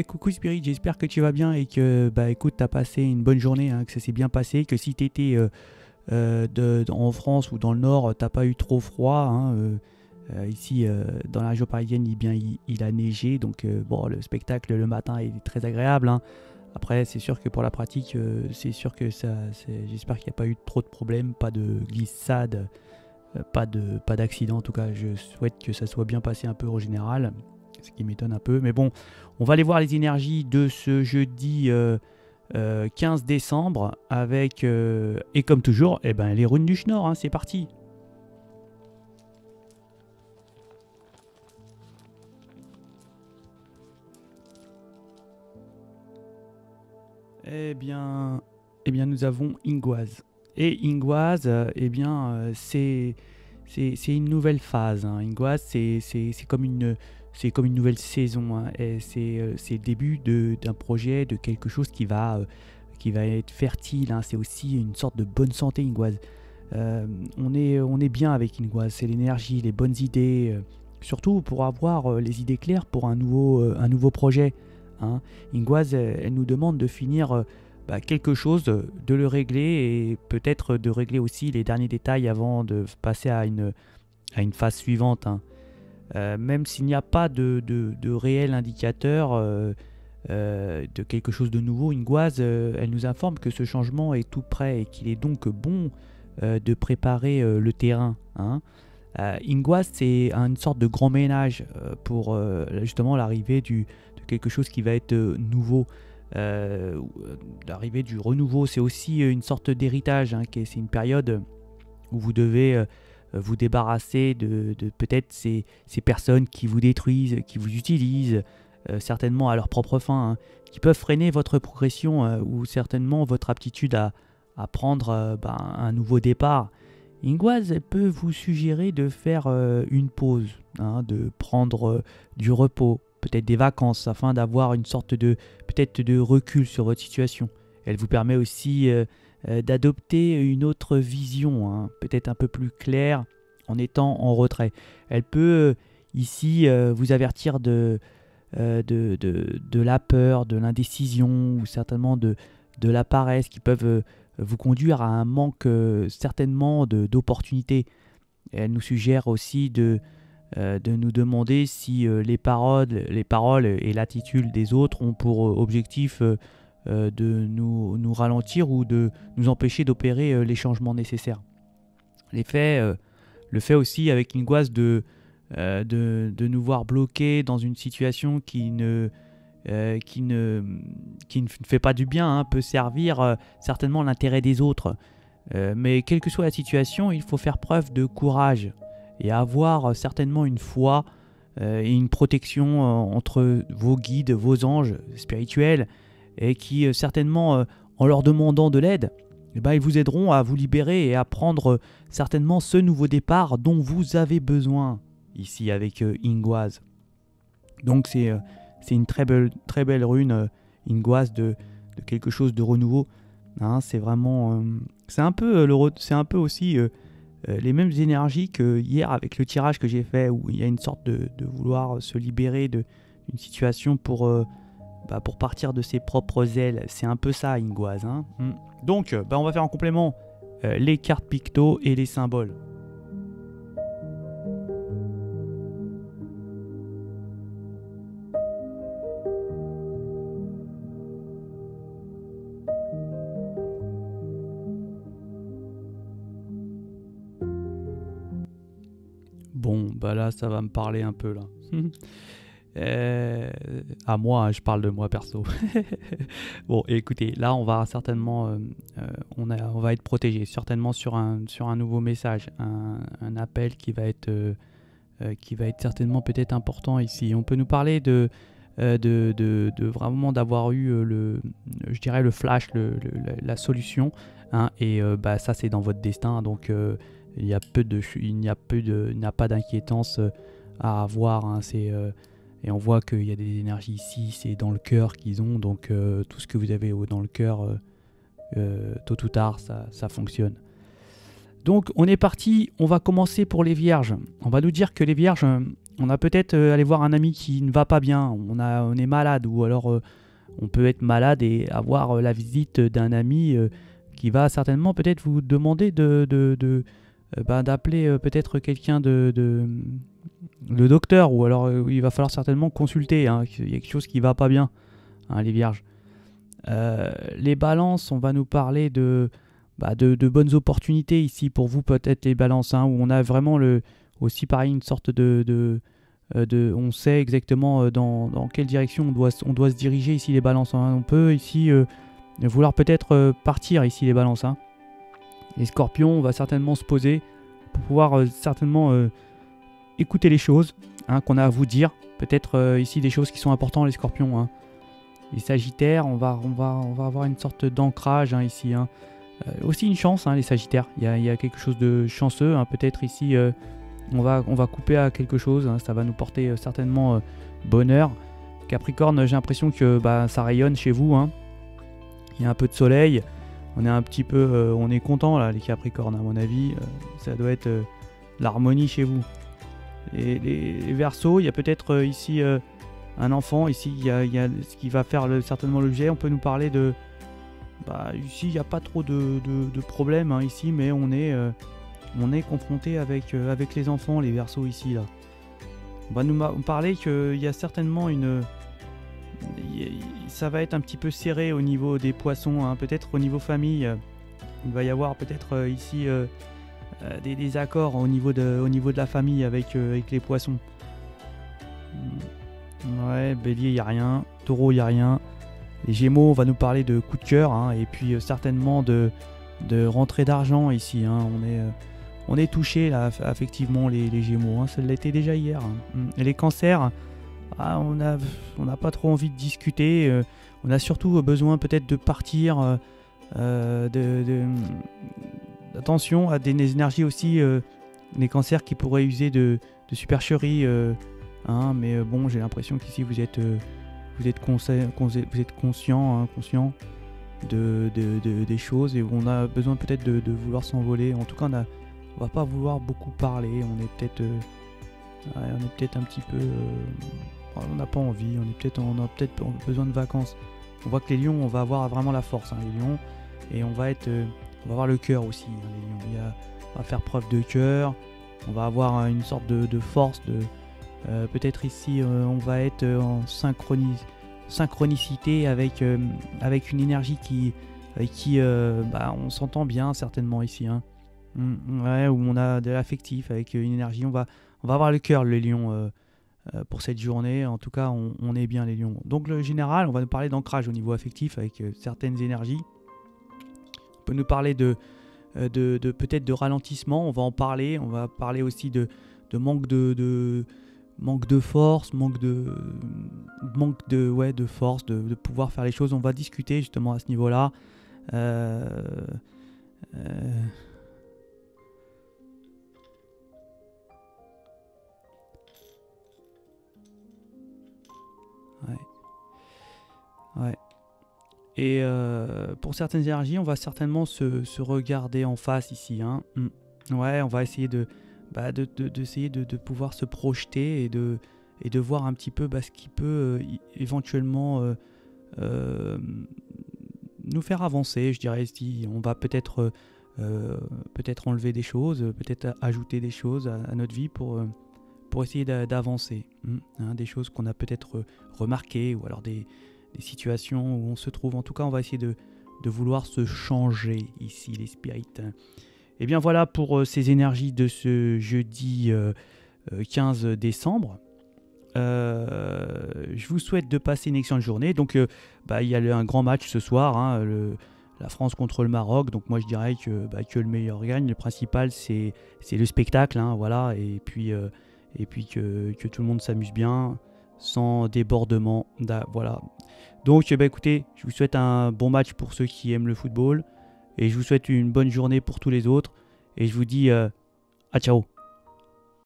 Coucou Spirit, j'espère que tu vas bien et que bah écoute, t'as passé une bonne journée, hein, que ça s'est bien passé, que si t'étais en France ou dans le Nord, t'as pas eu trop froid. Hein, ici, dans la région parisienne, il a neigé, donc bon, le spectacle le matin est très agréable. Hein. Après, c'est sûr que pour la pratique, c'est sûr que j'espère qu'il n'y a pas eu trop de problèmes, pas de glissade, pas d'accident. En tout cas, je souhaite que ça soit bien passé un peu en général, ce qui m'étonne un peu. Mais bon, on va aller voir les énergies de ce jeudi 15 décembre avec, et comme toujours, eh ben, les runes du Schnorr. Hein, c'est parti. Eh bien, nous avons Ingwaz. Et Ingwaz, c'est une nouvelle phase. Hein. Ingwaz, c'est comme une nouvelle saison. Hein. Et c'est le début d'un projet, de quelque chose qui va être fertile. Hein. C'est aussi une sorte de bonne santé, Ingwaz. On est bien avec Ingwaz. C'est l'énergie, les bonnes idées. Surtout pour avoir les idées claires pour un nouveau projet. Hein. Ingwaz, elle nous demande de finir quelque chose, de le régler et peut-être de régler aussi les derniers détails avant de passer à une phase suivante. Hein. Même s'il n'y a pas de réel indicateur de quelque chose de nouveau, Ingwaz, elle nous informe que ce changement est tout prêt et qu'il est donc bon de préparer le terrain. Hein. Ingwaz, c'est une sorte de grand ménage pour justement l'arrivée de quelque chose qui va être nouveau. L'arrivée du renouveau, c'est aussi une sorte d'héritage. Hein, c'est une période où vous devez vous débarrasser de peut-être ces personnes qui vous détruisent, qui vous utilisent, certainement à leur propre fin, hein, qui peuvent freiner votre progression ou certainement votre aptitude à prendre un nouveau départ. Ingwaz, elle peut vous suggérer de faire une pause, hein, de prendre du repos, peut-être des vacances, afin d'avoir une sorte peut-être de recul sur votre situation. Elle vous permet aussi d'adopter une autre vision, hein, peut-être un peu plus claire, en étant en retrait. Elle peut ici vous avertir de la peur, de l'indécision, ou certainement de la paresse, qui peuvent vous conduire à un manque certainement d'opportunités. Elle nous suggère aussi de nous demander si les paroles et l'attitude des autres ont pour objectif de nous ralentir ou de nous empêcher d'opérer les changements nécessaires. Le fait aussi avec Ingwaz de nous voir bloqués dans une situation qui ne fait pas du bien, hein, peut servir certainement l'intérêt des autres. Mais quelle que soit la situation, il faut faire preuve de courage et avoir certainement une foi et une protection entre vos guides, vos anges spirituels, et qui certainement, en leur demandant de l'aide, ils vous aideront à vous libérer et à prendre certainement ce nouveau départ dont vous avez besoin ici avec Ingwaz. Donc c'est une très belle rune, Ingwaz, de quelque chose de renouveau. Hein, c'est vraiment, c'est un peu aussi les mêmes énergies que hier avec le tirage que j'ai fait, où il y a une sorte de vouloir se libérer d'une situation pour partir de ses propres ailes. C'est un peu ça, Ingwaz. Hein. Donc, on va faire en complément les cartes picto et les symboles. Bon, là, ça va me parler un peu, là. À moi, je parle de moi perso. Bon, écoutez, là, on va certainement, on va être protégé, certainement sur un nouveau message, un appel qui va être certainement peut-être important ici. On peut nous parler de vraiment d'avoir eu je dirais le flash, la solution, hein, et ça c'est dans votre destin, donc il n'y a pas d'inquiétance à avoir, hein, et on voit qu'il y a des énergies ici, c'est dans le cœur qu'ils ont, donc tout ce que vous avez dans le cœur, tôt ou tard, ça fonctionne. Donc on est parti, on va commencer pour les vierges. On va nous dire que les vierges, On a peut-être aller voir un ami qui ne va pas bien, on est malade, ou alors on peut être malade et avoir la visite d'un ami qui va certainement peut-être vous demander d'appeler peut-être quelqu'un le docteur, ou alors il va falloir certainement consulter, hein, il y a quelque chose qui va pas bien, hein, les vierges. Les balances, on va nous parler de bonnes opportunités ici pour vous, peut-être les balances, hein, où on a vraiment aussi pareil une sorte on sait exactement dans quelle direction on doit se diriger ici les balances, hein. On peut ici vouloir peut-être partir ici les balances, hein. Les scorpions, on va certainement se poser pour pouvoir certainement écouter les choses, hein, qu'on a à vous dire. Peut-être ici des choses qui sont importantes les scorpions, hein. Les sagittaires, on va avoir une sorte d'ancrage, hein, ici, hein. Aussi une chance, hein, les sagittaires. Il y a quelque chose de chanceux, hein. Peut-être ici on va couper à quelque chose, hein. Ça va nous porter certainement bonheur. Capricorne, j'ai l'impression que ça rayonne chez vous, hein. Il y a un peu de soleil. On est un petit peu, on est content là, les Capricornes, à mon avis. Ça doit être l'harmonie chez vous. Les Verseaux, il y a peut-être ici un enfant. Ici, il y a ce qui va faire certainement l'objet. On peut nous parler de... ici, il n'y a pas trop de problèmes, hein, ici, mais on est confronté avec les enfants, les Verseaux ici, là. On va nous parler qu'il y a certainement ça va être un petit peu serré au niveau des poissons, hein. Peut-être au niveau famille. Il va y avoir peut-être ici des accords au niveau de la famille avec les poissons. Ouais, Bélier, il n'y a rien. Taureau, il n'y a rien. Les Gémeaux, on va nous parler de coup de cœur, hein, et puis certainement de rentrée d'argent ici, hein. On est touché là, effectivement, les Gémeaux, hein. Ça l'était déjà hier, hein. Et les Cancers, on n'a pas trop envie de discuter. On a surtout besoin peut-être de partir. Attention à des énergies aussi, les Cancers qui pourraient user de supercherie, hein, mais bon, j'ai l'impression qu'ici vous êtes conscient, hein, conscient des choses, et on a besoin peut-être de vouloir s'envoler. En tout cas, on va pas vouloir beaucoup parler. On est peut-être un petit peu, on n'a pas envie. On a peut-être besoin de vacances. On voit que les lions, on va avoir vraiment la force, hein, les lions, et on va avoir le cœur aussi, hein, les lions. On va faire preuve de cœur. On va avoir une sorte de force, peut-être ici on va être en synchronicité avec une énergie avec qui on s'entend bien certainement ici, hein. Ouais, où on a de l'affectif avec une énergie. On va avoir le cœur, les lions, pour cette journée. En tout cas, on est bien les lions. Donc le général, on va nous parler d'ancrage au niveau affectif avec certaines énergies. On peut nous parler de peut-être de ralentissement. On va en parler. On va parler aussi de manque de force, manque de force, de pouvoir faire les choses. On va discuter justement à ce niveau-là. Ouais. Et pour certaines énergies, on va certainement se regarder en face ici, hein. Ouais, on va essayer d'essayer de pouvoir se projeter et de voir un petit peu ce qui peut éventuellement nous faire avancer, je dirais. Si on va peut-être enlever des choses, peut-être ajouter des choses à notre vie pour essayer d'avancer, hein, des choses qu'on a peut-être remarquées, ou alors des situations où on se trouve. En tout cas, on va essayer de vouloir se changer ici, les spirites. Et bien voilà pour ces énergies de ce jeudi 15 décembre. Je vous souhaite de passer une excellente journée. Donc il y a un grand match ce soir, hein, la France contre le Maroc. Donc moi je dirais que le meilleur gagne. Le principal c'est le spectacle, hein, voilà. Et puis que tout le monde s'amuse bien, sans débordement, voilà. Donc écoutez, je vous souhaite un bon match pour ceux qui aiment le football, et je vous souhaite une bonne journée pour tous les autres, et je vous dis à ciao.